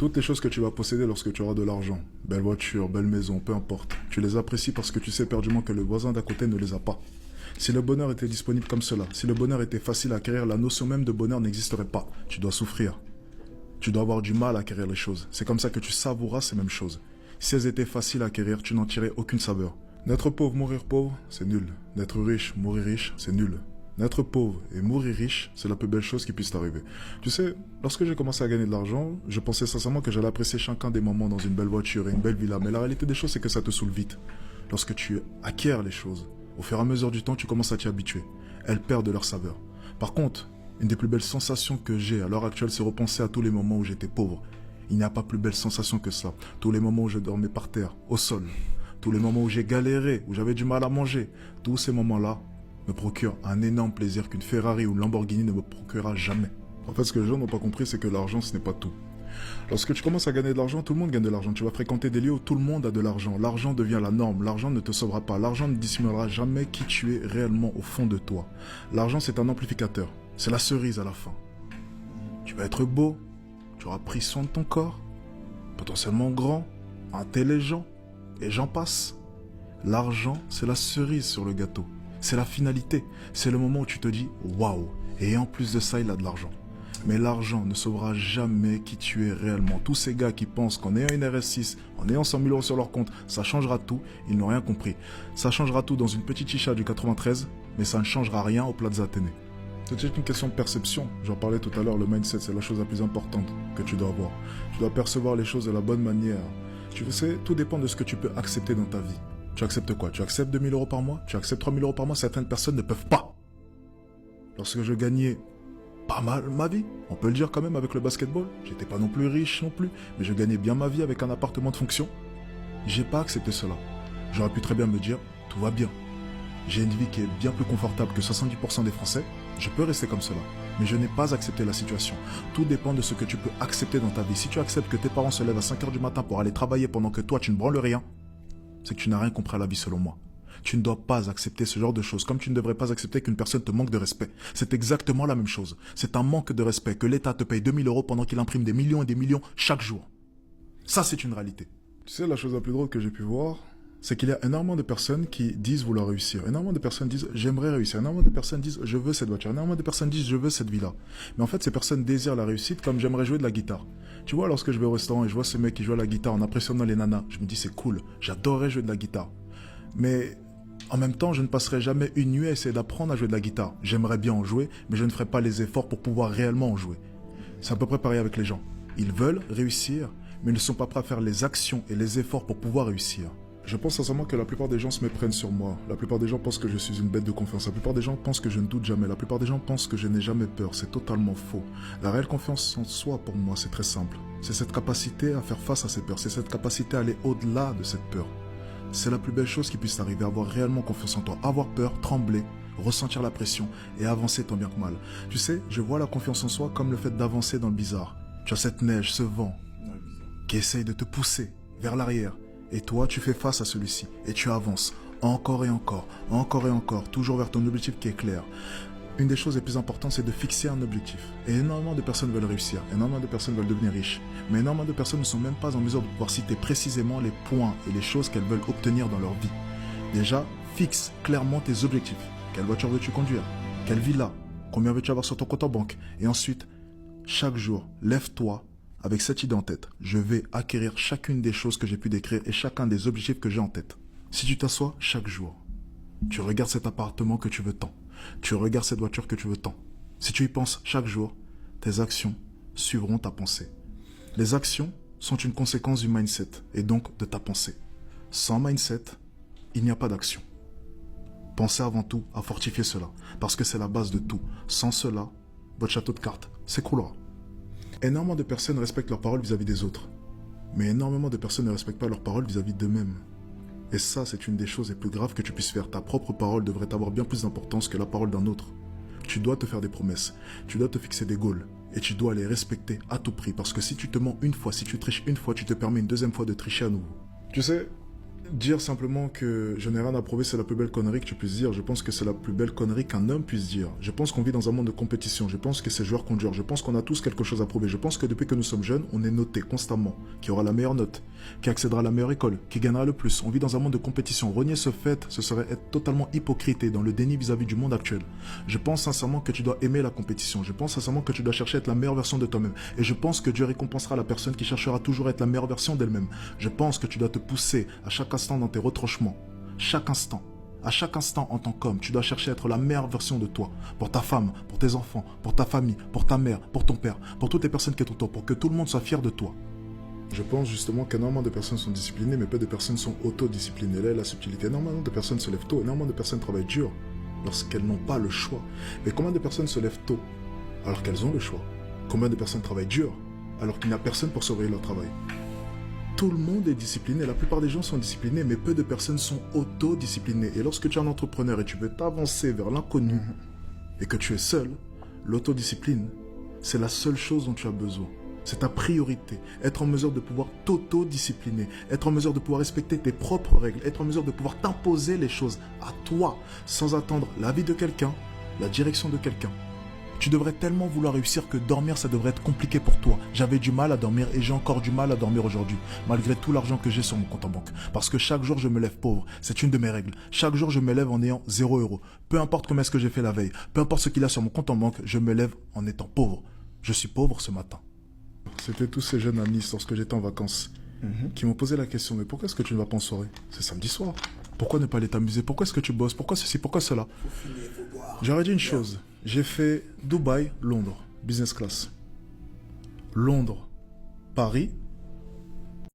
Toutes les choses que tu vas posséder lorsque tu auras de l'argent, belle voiture, belle maison, peu importe, tu les apprécies parce que tu sais perdument que le voisin d'à côté ne les a pas. Si le bonheur était disponible comme cela, si le bonheur était facile à acquérir, la notion même de bonheur n'existerait pas. Tu dois souffrir. Tu dois avoir du mal à acquérir les choses. C'est comme ça que tu savouras ces mêmes choses. Si elles étaient faciles à acquérir, tu n'en tirais aucune saveur. Naître pauvre, mourir pauvre, c'est nul. Naître riche, mourir riche, c'est nul. Naître pauvre et mourir riche, c'est la plus belle chose qui puisse t'arriver. Tu sais, lorsque j'ai commencé à gagner de l'argent, je pensais sincèrement que j'allais apprécier chacun des moments dans une belle voiture et une belle villa. Mais la réalité des choses, c'est que ça te saoule vite. Lorsque tu acquiers les choses, au fur et à mesure du temps, tu commences à t'y habituer. Elles perdent leur saveur. Par contre, une des plus belles sensations que j'ai à l'heure actuelle, c'est repenser à tous les moments où j'étais pauvre. Il n'y a pas plus belle sensation que ça. Tous les moments où je dormais par terre, au sol. Tous les moments où j'ai galéré, où j'avais du mal à manger. Tous ces moments-là me procurent un énorme plaisir qu'une Ferrari ou une Lamborghini ne me procurera jamais. En fait, ce que les gens n'ont pas compris, c'est que l'argent, ce n'est pas tout. Lorsque tu commences à gagner de l'argent, tout le monde gagne de l'argent. Tu vas fréquenter des lieux où tout le monde a de l'argent. L'argent devient la norme. L'argent ne te sauvera pas. L'argent ne dissimulera jamais qui tu es réellement au fond de toi. L'argent, c'est un amplificateur. C'est la cerise à la fin. Tu vas être beau. Tu auras pris soin de ton corps. Potentiellement grand. Intelligent. Et j'en passe. L'argent, c'est la cerise sur le gâteau. C'est la finalité. C'est le moment où tu te dis « Waouh !» Et en plus de ça, il a de l'argent. Mais l'argent ne sauvera jamais qui tu es réellement. Tous ces gars qui pensent qu'en ayant une RS6, en ayant 100 000 euros sur leur compte, ça changera tout, ils n'ont rien compris. Ça changera tout dans une petite chicha du 93, mais ça ne changera rien au Plaza Athénée. C'est juste une question de perception. J'en parlais tout à l'heure, le mindset, c'est la chose la plus importante que tu dois avoir. Tu dois percevoir les choses de la bonne manière. Tu sais, tout dépend de ce que tu peux accepter dans ta vie. Tu acceptes quoi? Tu acceptes 2 000 euros par mois? Tu acceptes 3 000 euros par mois? Certaines personnes ne peuvent pas. Lorsque je gagnais pas mal ma vie, on peut le dire quand même avec le basketball, j'étais pas non plus riche non plus, mais je gagnais bien ma vie avec un appartement de fonction. J'ai pas accepté cela. J'aurais pu très bien me dire, tout va bien. J'ai une vie qui est bien plus confortable que 70% des Français, je peux rester comme cela. Mais je n'ai pas accepté la situation. Tout dépend de ce que tu peux accepter dans ta vie. Si tu acceptes que tes parents se lèvent à 5 h du matin pour aller travailler pendant que toi tu ne branles rien, c'est que tu n'as rien compris à la vie selon moi. Tu ne dois pas accepter ce genre de choses, comme tu ne devrais pas accepter qu'une personne te manque de respect. C'est exactement la même chose. C'est un manque de respect que l'État te paye 2 000 euros pendant qu'il imprime des millions et des millions chaque jour. Ça, c'est une réalité. Tu sais, la chose la plus drôle que j'ai pu voir, c'est qu'il y a énormément de personnes qui disent vouloir réussir. Énormément de personnes disent j'aimerais réussir. Énormément de personnes disent je veux cette voiture. Énormément de personnes disent je veux cette villa. Mais en fait, ces personnes désirent la réussite comme j'aimerais jouer de la guitare. Tu vois, lorsque je vais au restaurant et je vois ce mec qui joue à la guitare en impressionnant les nanas, je me dis c'est cool, j'adorerais jouer de la guitare. Mais en même temps, je ne passerai jamais une nuit à essayer d'apprendre à jouer de la guitare. J'aimerais bien en jouer, mais je ne ferai pas les efforts pour pouvoir réellement en jouer. C'est à peu près pareil avec les gens. Ils veulent réussir, mais ils ne sont pas prêts à faire les actions et les efforts pour pouvoir réussir. Je pense sincèrement que la plupart des gens se méprennent sur moi. La plupart des gens pensent que je suis une bête de confiance. La plupart des gens pensent que je ne doute jamais. La plupart des gens pensent que je n'ai jamais peur. C'est totalement faux. La réelle confiance en soi, pour moi, c'est très simple. C'est cette capacité à faire face à ces peurs. C'est cette capacité à aller au-delà de cette peur. C'est la plus belle chose qui puisse t'arriver, avoir réellement confiance en toi. Avoir peur, trembler, ressentir la pression et avancer tant bien que mal. Tu sais, je vois la confiance en soi comme le fait d'avancer dans le bizarre. Tu as cette neige, ce vent qui essaye de te pousser vers l'arrière. Et toi, tu fais face à celui-ci et tu avances encore et encore, encore et encore, toujours vers ton objectif qui est clair. Une des choses les plus importantes, c'est de fixer un objectif. Et énormément de personnes veulent réussir, énormément de personnes veulent devenir riches. Mais énormément de personnes ne sont même pas en mesure de pouvoir citer précisément les points et les choses qu'elles veulent obtenir dans leur vie. Déjà, fixe clairement tes objectifs. Quelle voiture veux-tu conduire? Quelle villa? Combien veux-tu avoir sur ton compte en banque? Et ensuite, chaque jour, lève-toi avec cette idée en tête. Je vais acquérir chacune des choses que j'ai pu décrire et chacun des objectifs que j'ai en tête. Si tu t'assois chaque jour, tu regardes cet appartement que tu veux tant. Tu regardes cette voiture que tu veux tant. Si tu y penses chaque jour, tes actions suivront ta pensée. Les actions sont une conséquence du mindset et donc de ta pensée. Sans mindset, il n'y a pas d'action. Pensez avant tout à fortifier cela, parce que c'est la base de tout. Sans cela, votre château de cartes s'écroulera. Énormément de personnes respectent leurs paroles vis-à-vis des autres. Mais énormément de personnes ne respectent pas leurs paroles vis-à-vis d'eux-mêmes. Et ça, c'est une des choses les plus graves que tu puisses faire. Ta propre parole devrait avoir bien plus d'importance que la parole d'un autre. Tu dois te faire des promesses, tu dois te fixer des goals, et tu dois les respecter à tout prix. Parce que si tu te mens une fois, si tu triches une fois, tu te permets une deuxième fois de tricher à nouveau. Tu sais, Dire simplement que je n'ai rien à prouver, c'est la plus belle connerie que tu puisses dire. Je pense que c'est la plus belle connerie qu'un homme puisse dire. Je pense qu'on vit dans un monde de compétition. Je pense que c'est joueur contre joueur. Je pense qu'on a tous quelque chose à prouver. Je pense que depuis que nous sommes jeunes, on est noté constamment. Qui aura la meilleure note, qui accédera à la meilleure école, qui gagnera le plus. On vit dans un monde de compétition. Renier ce fait, ce serait être totalement hypocrite et dans le déni vis-à-vis du monde actuel. Je pense sincèrement que tu dois aimer la compétition. Je pense sincèrement que tu dois chercher à être la meilleure version de toi-même. Et je pense que Dieu récompensera la personne qui cherchera toujours à être la meilleure version d'elle-même. Je pense que tu dois te pousser à chaque instant dans tes retranchements. Chaque instant. À chaque instant en tant qu'homme, tu dois chercher à être la meilleure version de toi. Pour ta femme, pour tes enfants, pour ta famille, pour ta mère, pour ton père, pour toutes les personnes qui sont autour, pour que tout le monde soit fier de toi. Je pense justement qu'énormément de personnes sont disciplinées, mais peu de personnes sont autodisciplinées. Là est la subtilité. Énormément de personnes se lèvent tôt, énormément de personnes travaillent dur lorsqu'elles n'ont pas le choix. Mais combien de personnes se lèvent tôt alors qu'elles ont le choix? Combien de personnes travaillent dur alors qu'il n'y a personne pour surveiller leur travail? Tout le monde est discipliné, la plupart des gens sont disciplinés, mais peu de personnes sont autodisciplinées. Et lorsque tu es un entrepreneur et tu veux t'avancer vers l'inconnu et que tu es seul, l'autodiscipline, c'est la seule chose dont tu as besoin. C'est ta priorité. Être en mesure de pouvoir t'autodiscipliner, être en mesure de pouvoir respecter tes propres règles, être en mesure de pouvoir t'imposer les choses à toi, sans attendre l'avis de quelqu'un, la direction de quelqu'un. Tu devrais tellement vouloir réussir que dormir, ça devrait être compliqué pour toi. J'avais du mal à dormir et j'ai encore du mal à dormir aujourd'hui, malgré tout l'argent que j'ai sur mon compte en banque. Parce que chaque jour, je me lève pauvre. C'est une de mes règles. Chaque jour, je me lève en ayant 0 €. Peu importe combien est-ce que j'ai fait la veille, peu importe ce qu'il y a sur mon compte en banque, je me lève en étant pauvre. Je suis pauvre ce matin. C'était tous ces jeunes à Nice lorsque j'étais en vacances qui m'ont posé la question, mais pourquoi est-ce que tu ne vas pas en soirée? C'est samedi soir. Pourquoi ne pas aller t'amuser? Pourquoi est-ce que tu bosses? Pourquoi ceci? Pourquoi cela? J'aurais dit une chose. J'ai fait Dubaï, Londres, business class. Londres, Paris,